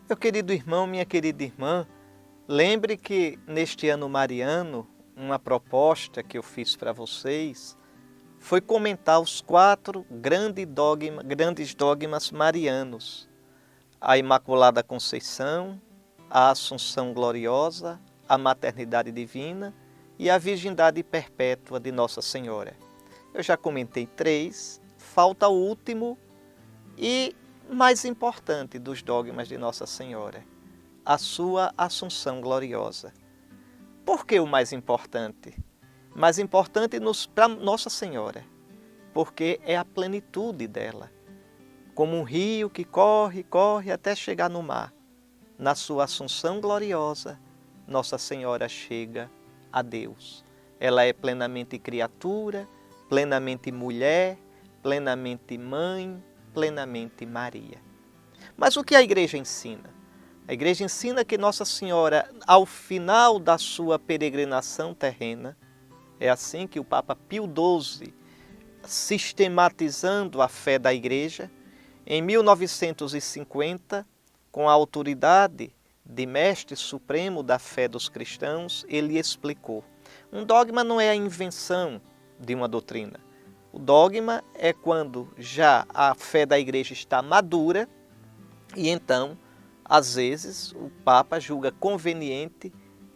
Meu querido irmão, minha querida irmã, lembre que neste ano mariano, uma proposta que eu fiz para vocês foi comentar os 4 grandes dogmas marianos: a Imaculada Conceição, a Assunção Gloriosa, a Maternidade Divina e a Virgindade Perpétua de Nossa Senhora. Eu já comentei 3, falta o último e mais importante dos dogmas de Nossa Senhora, a sua Assunção Gloriosa. Por que o mais importante? Mais importante para Nossa Senhora, porque é a plenitude dela, como um rio que corre, corre até chegar no mar. Na sua Assunção Gloriosa, Nossa Senhora chega a Deus. Ela é plenamente criatura, plenamente mulher, plenamente mãe, plenamente Maria. Mas o que a Igreja ensina? A Igreja ensina que Nossa Senhora, ao final da sua peregrinação terrena, é assim que o Papa Pio XII, sistematizando a fé da Igreja, em 1950, com a autoridade de Mestre Supremo da fé dos cristãos, ele explicou: um dogma não é a invenção de uma doutrina. O dogma é quando já a fé da Igreja está madura e então, às vezes, o Papa julga conveniente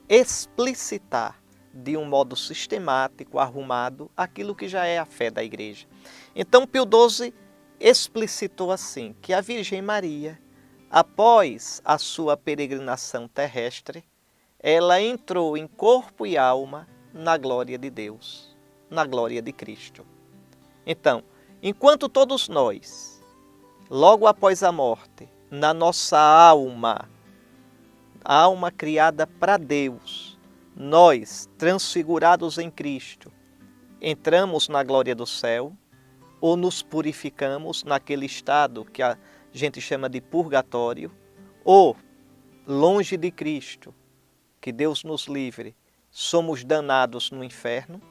explicitar de um modo sistemático, arrumado, aquilo que já é a fé da Igreja. Então, Pio XII explicitou assim, que a Virgem Maria, após a sua peregrinação terrestre, ela entrou em corpo e alma na glória de Deus, na glória de Cristo. Então, enquanto todos nós, logo após a morte, na nossa alma, a alma criada para Deus, nós, transfigurados em Cristo, entramos na glória do céu ou nos purificamos naquele estado que a gente chama de purgatório, ou, longe de Cristo, que Deus nos livre, somos danados no inferno.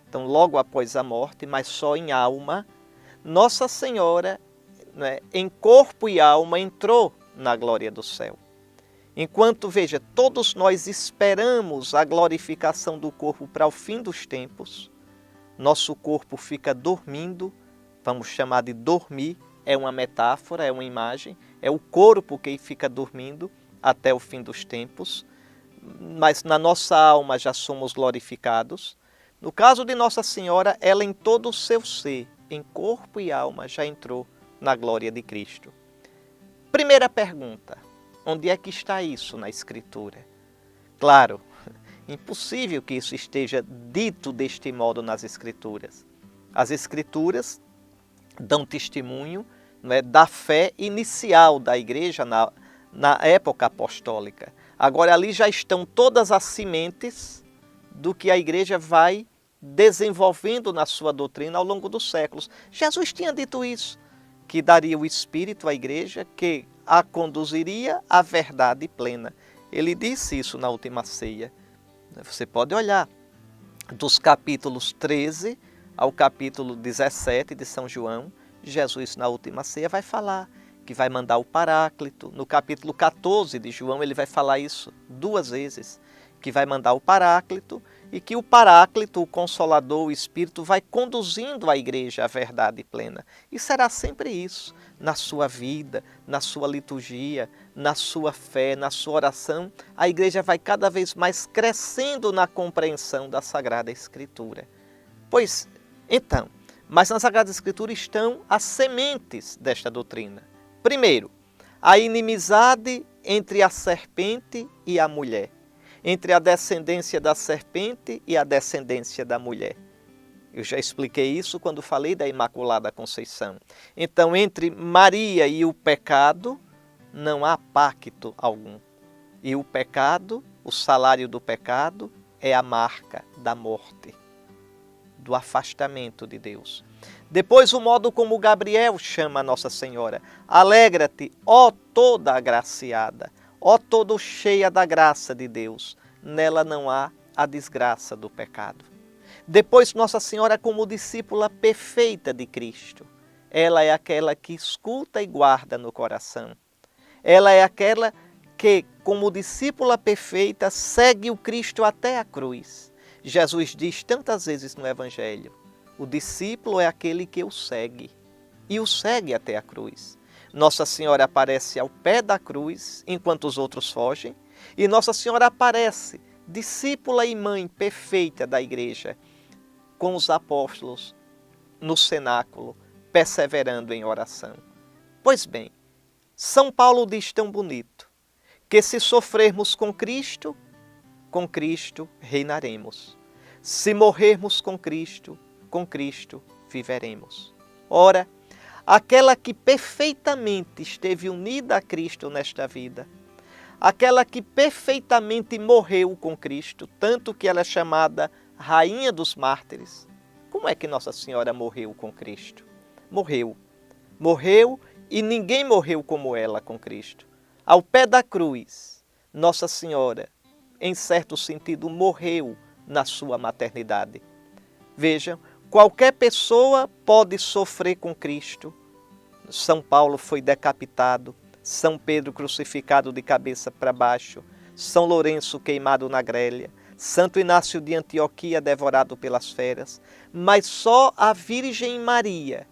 Então, logo após a morte, mas só em alma, Nossa Senhora, né, em corpo e alma, entrou na glória do céu. Enquanto, veja, todos nós esperamos a glorificação do corpo para o fim dos tempos, nosso corpo fica dormindo, vamos chamar de dormir, é uma metáfora, é uma imagem, é o corpo que fica dormindo até o fim dos tempos, mas na nossa alma já somos glorificados. No caso de Nossa Senhora, ela em todo o seu ser, em corpo e alma, já entrou na glória de Cristo. Primeira pergunta: onde é que está isso na Escritura? Claro, impossível que isso esteja dito deste modo nas Escrituras. As Escrituras dão testemunho, não é, da fé inicial da Igreja na época apostólica. Agora ali já estão todas as sementes do que a Igreja vai desenvolvendo na sua doutrina ao longo dos séculos. Jesus tinha dito isso, que daria o Espírito à Igreja, que a conduziria à verdade plena. Ele disse isso na última ceia. Você pode olhar dos capítulos 13 ao capítulo 17 de São João, Jesus na última ceia vai falar que vai mandar o Paráclito. No capítulo 14 de João ele vai falar isso 2 vezes, que vai mandar o Paráclito e que o Paráclito, o Consolador, o Espírito, vai conduzindo a Igreja à verdade plena. E será sempre isso, na sua vida, na sua liturgia, na sua fé, na sua oração. A Igreja vai cada vez mais crescendo na compreensão da Sagrada Escritura. Pois, então, mas na Sagrada Escritura estão as sementes desta doutrina. Primeiro, a inimizade entre a serpente e a mulher, entre a descendência da serpente e a descendência da mulher. Eu já expliquei isso quando falei da Imaculada Conceição. Então, entre Maria e o pecado, não há pacto algum. E o pecado, o salário do pecado, é a marca da morte, do afastamento de Deus. Depois, o modo como Gabriel chama a Nossa Senhora: alegra-te, ó toda agraciada, ó toda cheia da graça de Deus, nela não há a desgraça do pecado. Depois, Nossa Senhora como discípula perfeita de Cristo, ela é aquela que escuta e guarda no coração. Ela é aquela que, como discípula perfeita, segue o Cristo até a cruz. Jesus diz tantas vezes no Evangelho, o discípulo é aquele que o segue, e o segue até a cruz. Nossa Senhora aparece ao pé da cruz, enquanto os outros fogem, e Nossa Senhora aparece, discípula e mãe perfeita da Igreja, com os apóstolos no cenáculo, perseverando em oração. Pois bem, São Paulo diz tão bonito, que se sofrermos com Cristo reinaremos. Se morrermos com Cristo viveremos. Ora, aquela que perfeitamente esteve unida a Cristo nesta vida, aquela que perfeitamente morreu com Cristo, tanto que ela é chamada Rainha dos Mártires. Como é que Nossa Senhora morreu com Cristo? Morreu. Morreu e ninguém morreu como ela com Cristo. Ao pé da cruz, Nossa Senhora, em certo sentido, morreu na sua maternidade. Vejam, qualquer pessoa pode sofrer com Cristo. São Paulo foi decapitado, São Pedro crucificado de cabeça para baixo, São Lourenço queimado na grelha, Santo Inácio de Antioquia devorado pelas feras, mas só a Virgem Maria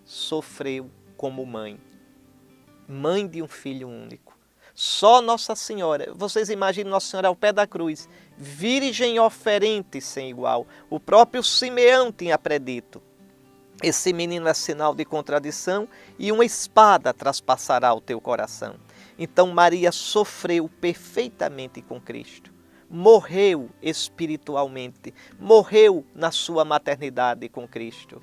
sofreu como mãe de um filho único. Só Nossa Senhora, vocês imaginam Nossa Senhora ao pé da cruz, virgem oferente sem igual. O próprio Simeão tinha predito: esse menino é sinal de contradição e uma espada traspassará o teu coração. Então Maria sofreu perfeitamente com Cristo. Morreu espiritualmente, morreu na sua maternidade com Cristo.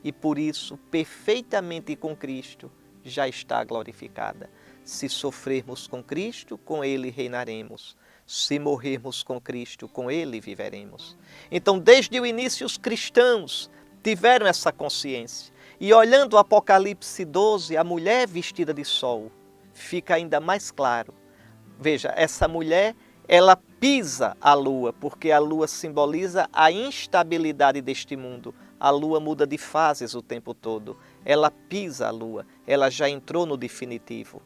E por isso, perfeitamente com Cristo, já está glorificada. Se sofrermos com Cristo, com Ele reinaremos. Se morrermos com Cristo, com Ele viveremos. Então, desde o início, os cristãos tiveram essa consciência. E olhando o Apocalipse 12, a mulher vestida de sol, fica ainda mais claro. Veja, essa mulher, ela pisa a lua, porque a lua simboliza a instabilidade deste mundo. A lua muda de fases o tempo todo. Ela pisa a lua, ela já entrou no definitivo.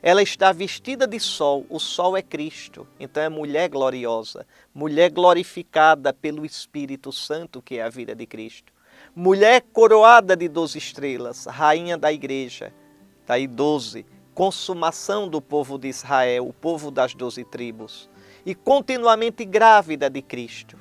Ela está vestida de sol, o sol é Cristo, então é mulher gloriosa, mulher glorificada pelo Espírito Santo, que é a vida de Cristo. Mulher coroada de 12 estrelas, rainha da igreja, daí 12, consumação do povo de Israel, o povo das 12 tribos, e continuamente grávida de Cristo.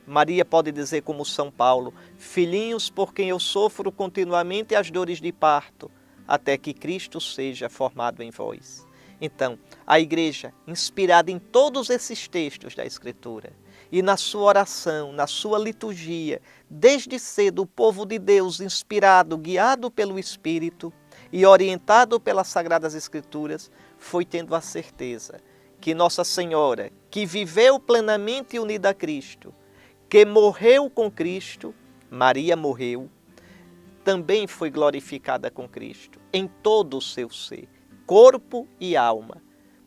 Maria pode dizer como São Paulo: filhinhos por quem eu sofro continuamente as dores de parto, até que Cristo seja formado em vós. Então, a igreja, inspirada em todos esses textos da Escritura, e na sua oração, na sua liturgia, desde cedo o povo de Deus, inspirado, guiado pelo Espírito e orientado pelas Sagradas Escrituras, foi tendo a certeza que Nossa Senhora, que viveu plenamente unida a Cristo, que morreu com Cristo, Maria morreu, também foi glorificada com Cristo, em todo o seu ser, corpo e alma,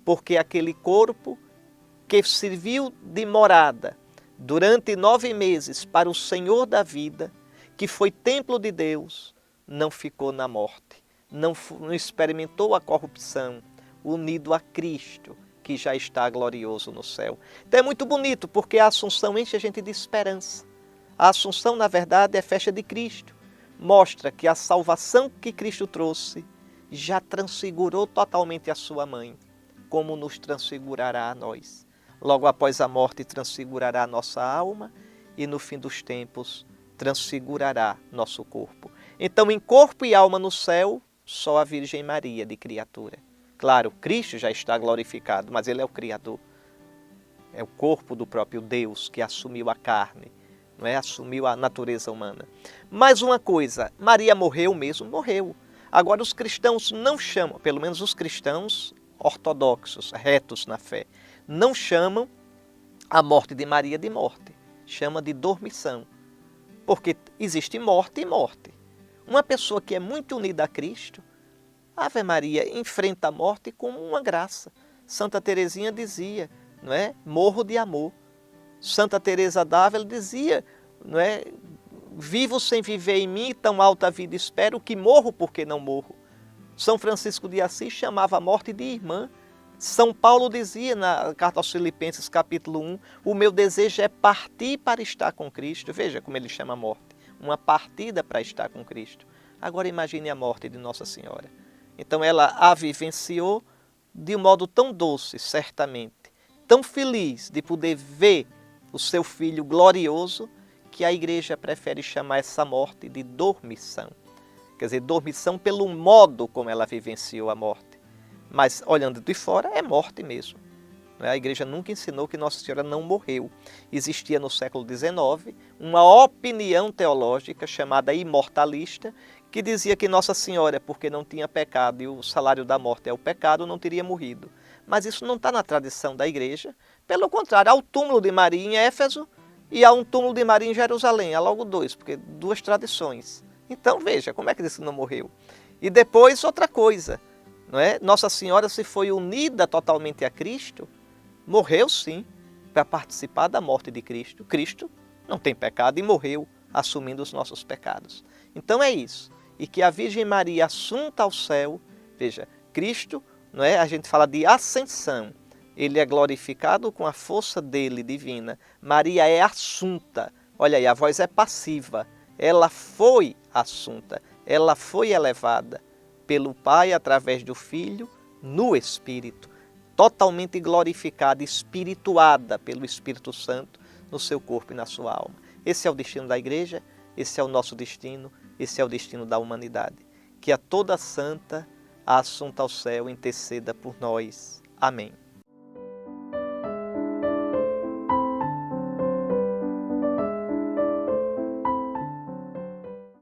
porque aquele corpo que serviu de morada durante 9 meses para o Senhor da vida, que foi templo de Deus, não ficou na morte, não experimentou a corrupção, unido a Cristo, que já está glorioso no céu. Então é muito bonito, porque a Assunção enche a gente de esperança. A Assunção, na verdade, é festa de Cristo. Mostra que a salvação que Cristo trouxe já transfigurou totalmente a sua mãe, como nos transfigurará a nós. Logo após a morte, transfigurará a nossa alma e no fim dos tempos, transfigurará nosso corpo. Então, em corpo e alma no céu, só a Virgem Maria de criatura. Claro, Cristo já está glorificado, mas Ele é o Criador. É o corpo do próprio Deus que assumiu a carne, não é? Assumiu a natureza humana. Mais uma coisa, Maria morreu mesmo? Morreu. Agora os cristãos não chamam, pelo menos os cristãos ortodoxos, retos na fé, não chamam a morte de Maria de morte. Chama de dormição. Porque existe morte e morte. Uma pessoa que é muito unida a Cristo, Ave Maria, enfrenta a morte como uma graça. Santa Teresinha dizia, não é? Morro de amor. Santa Teresa d'Ávila dizia, não é? Vivo sem viver em mim, tão alta vida espero, que morro porque não morro. São Francisco de Assis chamava a morte de irmã. São Paulo dizia na carta aos Filipenses, capítulo 1, o meu desejo é partir para estar com Cristo. Veja como ele chama a morte, uma partida para estar com Cristo. Agora imagine a morte de Nossa Senhora. Então ela a vivenciou de um modo tão doce, certamente, tão feliz de poder ver o seu filho glorioso, que a igreja prefere chamar essa morte de dormição. Quer dizer, dormição pelo modo como ela vivenciou a morte. Mas, olhando de fora, é morte mesmo. A igreja nunca ensinou que Nossa Senhora não morreu. Existia no século XIX uma opinião teológica chamada imortalista, que dizia que Nossa Senhora, porque não tinha pecado e o salário da morte é o pecado, não teria morrido. Mas isso não está na tradição da igreja. Pelo contrário, há o túmulo de Maria em Éfeso e há um túmulo de Maria em Jerusalém. Há logo dois, porque duas tradições. Então veja, como é que disse que não morreu? E depois outra coisa. Não é? Nossa Senhora, se foi unida totalmente a Cristo, morreu sim, para participar da morte de Cristo. Cristo não tem pecado e morreu assumindo os nossos pecados. Então é isso. E que a Virgem Maria assunta ao céu, veja, Cristo, não é? A gente fala de ascensão, ele é glorificado com a força dele divina. Maria é assunta, olha aí, a voz é passiva, ela foi assunta, ela foi elevada pelo Pai através do Filho no Espírito, totalmente glorificada, espirituada pelo Espírito Santo no seu corpo e na sua alma. Esse é o destino da igreja, esse é o nosso destino, esse é o destino da humanidade. Que a toda santa, a assunta ao céu, interceda por nós. Amém.